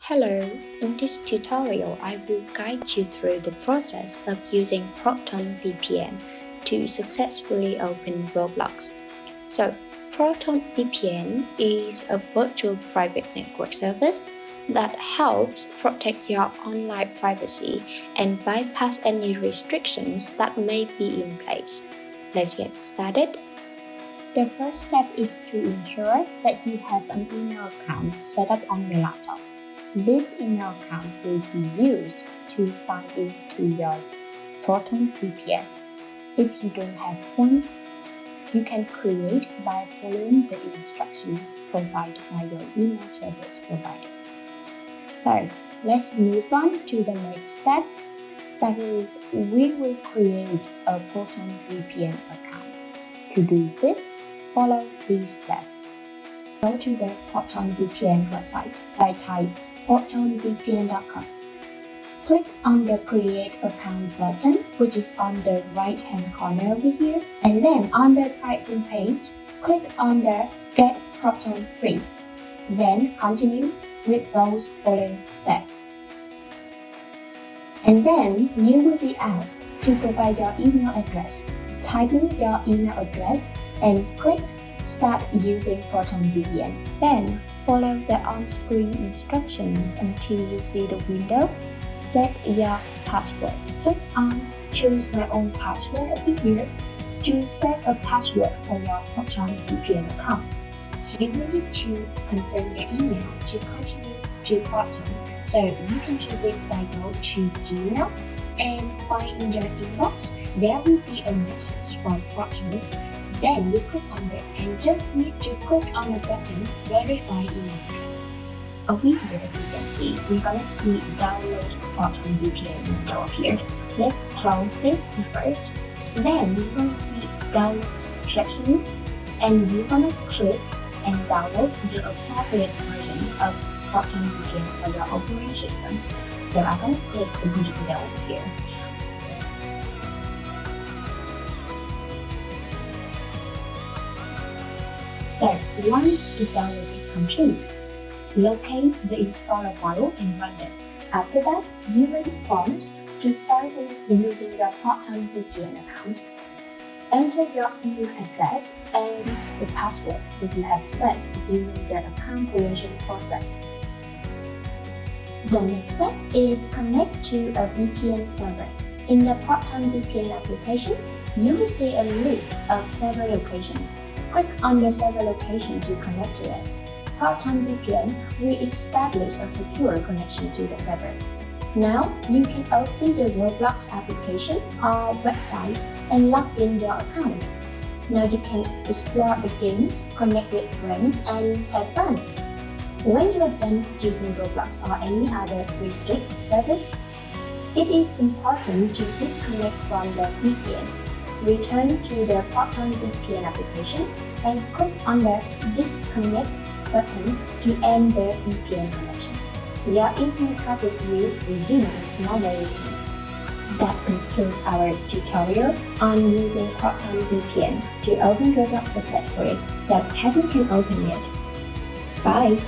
Hello, in this tutorial I will guide you through the process of using Proton VPN to successfully open Roblox. So, Proton VPN is a virtual private network service that helps protect your online privacy and bypass any restrictions that may be in place. Let's get started. The first step is to ensure that you have an email account set up on your laptop. This email account will be used to sign in to your Proton VPN. If you don't have one, you can create by following the instructions provided by your email service provider. So, let's move on to the next step. That is, we will create a Proton VPN account. To do this, follow these steps. Go to the Proton VPN website by type protonvpn.com. Click on the Create Account button, which is on the right-hand corner over here, and then on the pricing page, click on the Get Proton Free. Then continue with those following steps. And then you will be asked to provide your email address. Type in your email address and click Start using Proton VPN. Then follow the on-screen instructions until you see the window. Set your password. Click on Choose my own password over here to set a password for your Proton VPN account. You will need to confirm your email to continue to Proton, so you can do it by go to Gmail and find in your inbox there will be a message from Proton. Then you click on this and just need to click on the button Verify Email. Over here, as you can see, we're gonna see Download Proton VPN window appeared. Let's close this first. Then you're gonna see Download sections, and you're gonna click and download the appropriate version of Proton VPN for your operating system. So I'm gonna click the window over here. So once the download is complete, locate the installer file and run it. After that, you will be prompted to sign in using your Proton VPN account. Enter your email address and the password that you have set during the account creation process. The next step is connect to a VPN server. In the Proton VPN application, you will see a list of server locations. Click on the server location to connect to it. Proton VPN will establish a secure connection to the server. Now, you can open the Roblox application or website and log in your account. Now you can explore the games, connect with friends, and have fun. When you are done using Roblox or any other restricted service, it is important to disconnect from the VPN. Return to the Proton VPN application and click on the Disconnect button to end the VPN connection. Your internet traffic will resume its normal routine. That concludes our tutorial on using Proton VPN to open Roblox successfully, so everyone can open it. Bye!